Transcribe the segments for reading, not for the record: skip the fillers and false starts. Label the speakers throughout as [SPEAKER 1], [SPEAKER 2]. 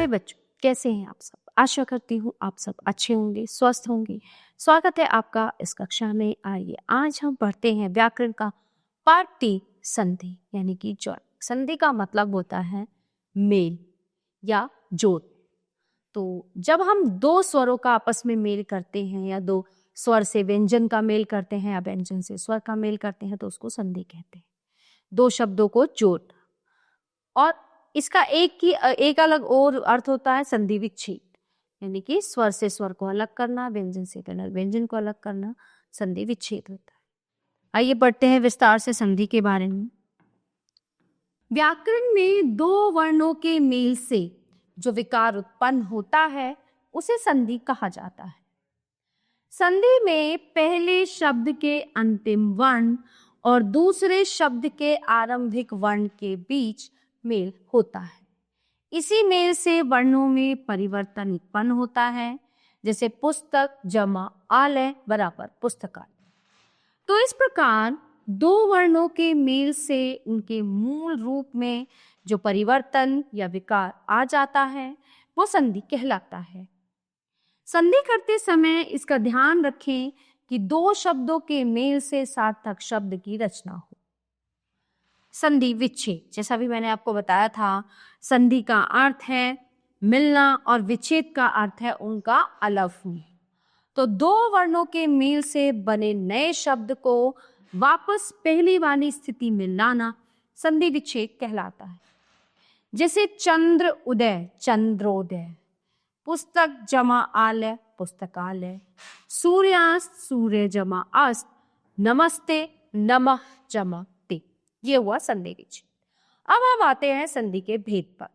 [SPEAKER 1] प्यारे बच्चों, कैसे हैं आप सब? आशा करती हूँ आप सब अच्छे होंगे, स्वस्थ होंगे। स्वागत है आपका इस कक्षा में। आइए आज हम पढ़ते हैं व्याकरण का पार्ट टी, संधि यानी कि जोड़। संधि का मतलब होता है मेल या जोड़। तो जब हम दो स्वरों का आपस में मेल करते हैं या दो स्वर से व्यंजन का मेल करते हैं या व्यंजन से स्वर का मेल करते हैं तो उसको संधि कहते हैं। दो शब्दों को जोड़। और इसका एक अलग और अर्थ होता है संधि विच्छेद, यानी कि स्वर से स्वर को अलग करना, व्यंजन से व्यंजन को अलग करना संधि विच्छेद होता है। आइए पढ़ते हैं विस्तार से संधि के बारे में। व्याकरण में दो वर्णों के मेल से जो विकार उत्पन्न होता है उसे संधि कहा जाता है। संधि में पहले शब्द के अंतिम वर्ण और दूसरे शब्द के आरंभिक वर्ण के बीच मेल होता है। इसी मेल से वर्णों में परिवर्तन उत्पन्न होता है, जैसे पुस्तक जमा आलय बराबर पुस्तकालय। तो इस प्रकार दो वर्णों के मेल से उनके मूल रूप में जो परिवर्तन या विकार आ जाता है वो संधि कहलाता है। संधि करते समय इसका ध्यान रखें कि दो शब्दों के मेल से सार्थक शब्द की रचना हो। संधि विच्छेद, जैसा भी मैंने आपको बताया था, संधि का अर्थ है मिलना और विच्छेद का अर्थ है उनका अलग होना। तो दो वर्णों के मेल से बने नए शब्द को वापस पहली वाली स्थिति में लाना संधि विच्छेद कहलाता है। जैसे चंद्र उदय चंद्रोदय, पुस्तक जमा आलय पुस्तकालय, सूर्यास्त सूर्य जमा अस्त, नमस्ते नमः जमा ते। ये हुआ संधि विच्छेद। अब हम आते हैं संधि के भेद पर।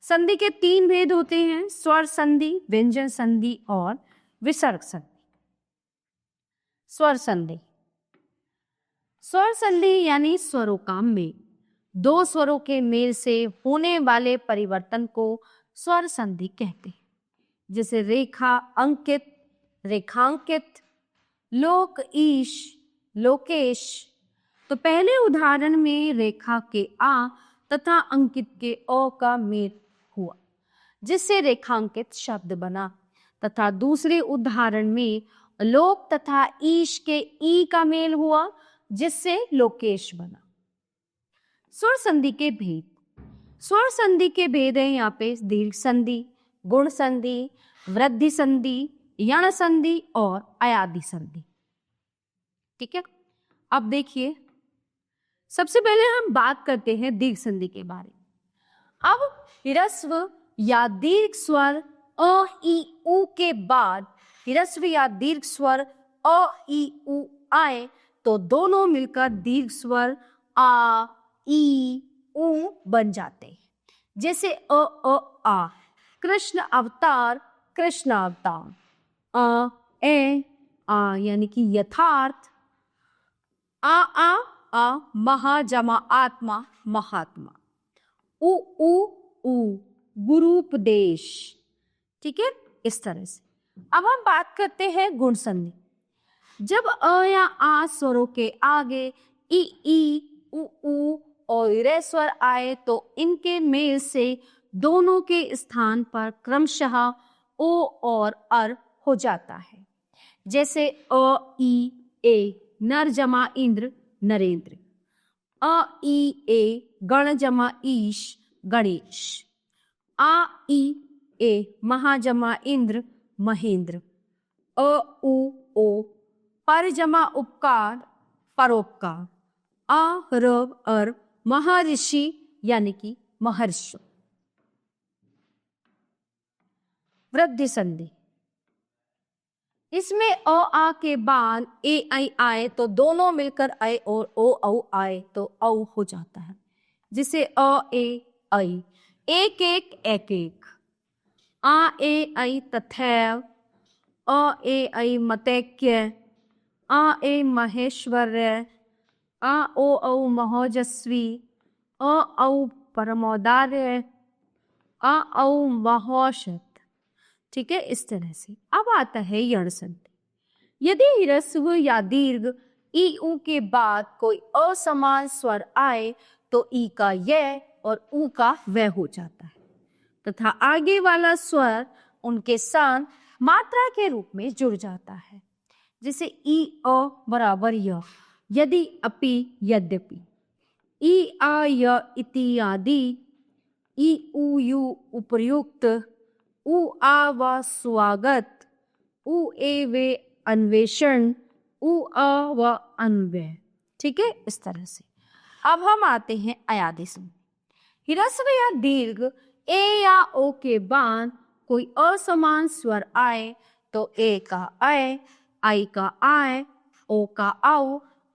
[SPEAKER 1] संधि के तीन भेद होते हैं, स्वर संधि, व्यंजन संधि और विसर्ग संधि। स्वर संधि, स्वर संधि यानी स्वरों का मेल। दो स्वरों के मेल से होने वाले परिवर्तन को स्वर संधि कहते हैं। जैसे रेखा अंकित रेखांकित, लोक ईश लोकेश। तो पहले उदाहरण में रेखा के आ तथा अंकित के ओ का मेल हुआ जिससे रेखांकित शब्द बना, तथा दूसरे उदाहरण में लोक तथा ईश के ई का मेल हुआ जिससे लोकेश बना। स्वर संधि के भेद, स्वर संधि के भेद है यहाँ पे दीर्घ संधि, गुण संधि, वृद्धि संधि, यण संधि और अयादि संधि। ठीक है, अब देखिए सबसे पहले हम बात करते हैं दीर्घ संधि के बारे में। अब ह्रस्व या दीर्घ स्वर अ ई उ के बाद ह्रस्व या दीर्घ स्वर अ ई उ आए तो दोनों मिलकर दीर्घ स्वर आ ई उ बन जाते हैं। जैसे आ, कृष्ण अवतार कृष्ण अवतार, आ यानी कि यथार्थ, आ महा जमा आत्मा महात्मा, उ गुरुपदेश। ठीक है, इस तरह से। अब हम बात करते हैं गुण संधि। जब अ या आ स्वरों के आगे ई उ और रे स्वर आए तो इनके मेल से दोनों के स्थान पर क्रमशः ओ और अर हो जाता है। जैसे अ ई ए नर जमा इंद्र नरेंद्र, अ ई ए गण जमा ईश गणेश, आ ई ए महा जमा इंद्र महेंद्र, अ उ ओ पर जमा उपकार परोपकार, आ रव अर महर्षि यानी कि महर्षि। वृद्धि संधि, इसमें अ आ के बाद ए आई आए तो दोनों मिलकर ऐ और ओ औ आए तो औ हो जाता है। जिसे अ ए आई, एक एक, आ ए आई तथैव, अ ए आई मतैक्य, आ ए महेश्वर्य, आ ओ औ महोजस्वी, अ औ परमोदार्य, आ औ महोषत। ठीक है, इस तरह से। अब आता है यण संधि। यदि ह्रस्व या दीर्घ ई उ के बाद कोई असमान स्वर आए तो ई का य और उ का वह हो जाता है। तथा आगे वाला स्वर उनके साथ मात्रा के रूप में जुड़ जाता है। जैसे ई अ बराबर य, यदि अपि यद्यपि, ई आ य इत्यादि, ई उ यु उपर्युक्त, उ आ व स्वागत, उ ए वे अन्वेषण, उ अ व अन्वय। ठीक है, इस तरह से। अब हम आते हैं अयादेश में। ह्रस्व या दीर्घ ए या ओ के बाद कोई असमान स्वर आए तो ए का अय, आई का आय, ओ का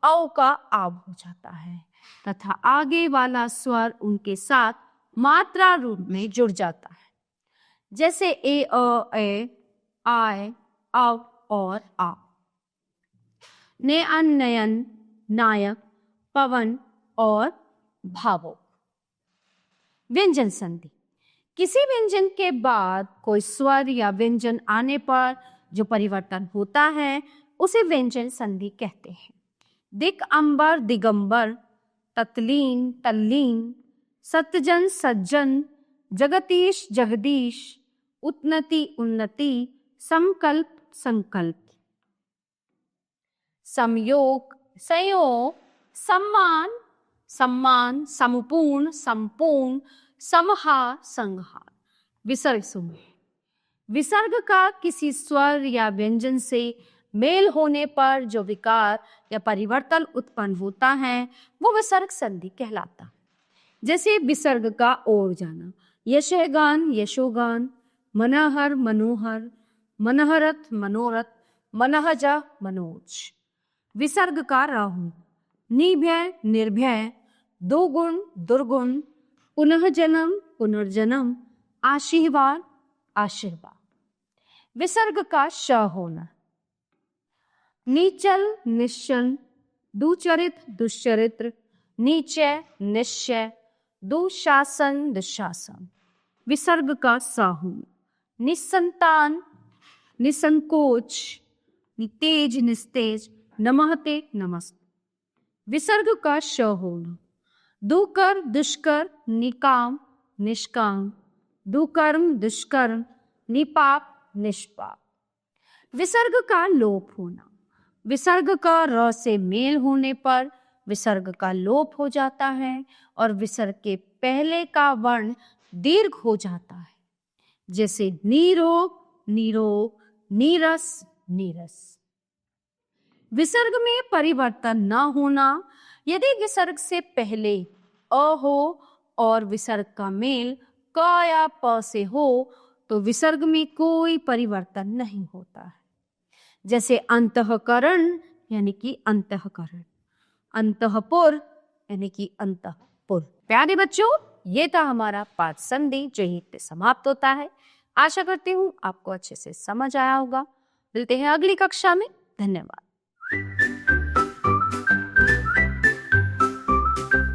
[SPEAKER 1] औ का आब हो जाता है तथा आगे वाला स्वर उनके साथ मात्रा रूप में जुड़ जाता है। जैसे ए अ ए, आय, औ और आ। नयन नयन, नायक, पवन और भावुक। व्यंजन संधि। किसी व्यंजन के बाद कोई स्वर या व्यंजन आने पर जो परिवर्तन होता है उसे व्यंजन संधि कहते हैं। दिक अंबर दिगंबर, तत्लीन तल्लीन, सत्यजन सज्जन, जगतीश जगदीश, उन्नति उन्नति, संकल्प संकल्प। संयोग संयोग, सम्मान सम्मान, समपूर्ण संपूर्ण, समहार संहार। विसर्ग समूह। विसर्ग का किसी स्वर या व्यंजन से मेल होने पर जो विकार या परिवर्तन उत्पन्न होता है वो विसर्ग संधि कहलाता है। जैसे विसर्ग का ओर जाना, यशगान यशोगान, मनहर मनोहर, मनहरथ मनोरथ, मनहजा मनोज। विसर्ग का राहु, निभय निर्भय, दो गुण दुर्गुण, पुनः जन्म पुनर्जन्म, आशीर्वाद आशीर्वाद। विसर्ग का श होना, नीचल निश्चल, दुचरित्र दुश्चरित्र, नीचय निश्चय, दुशासन दुशासन। विसर्ग का स होना, निसंतान निसंकोच, नितेज निस्तेज, नमस्ते नमस्ते। विसर्ग का श होना, दुकर दुष्कर, निकाम निष्काम, दुकर्म दुष्कर्म, निपाप निष्पाप। विसर्ग का लोप होना, विसर्ग का र से मेल होने पर विसर्ग का लोप हो जाता है और विसर्ग के पहले का वर्ण दीर्घ हो जाता है। जैसे नीरोग नीरोग, नीरस नीरस। विसर्ग में परिवर्तन न होना, यदि विसर्ग से पहले अ हो और विसर्ग का मेल क या प से हो तो विसर्ग में कोई परिवर्तन नहीं होता है। जैसे अंतःकरण यानी कि अंतःकरण, अंतःपुर यानी कि अंतःपुर। प्यारे बच्चों, ये था हमारा पाठ संधि जो यहीं पे समाप्त होता है। आशा करती हूँ आपको अच्छे से समझ आया होगा। मिलते हैं अगली कक्षा में। धन्यवाद।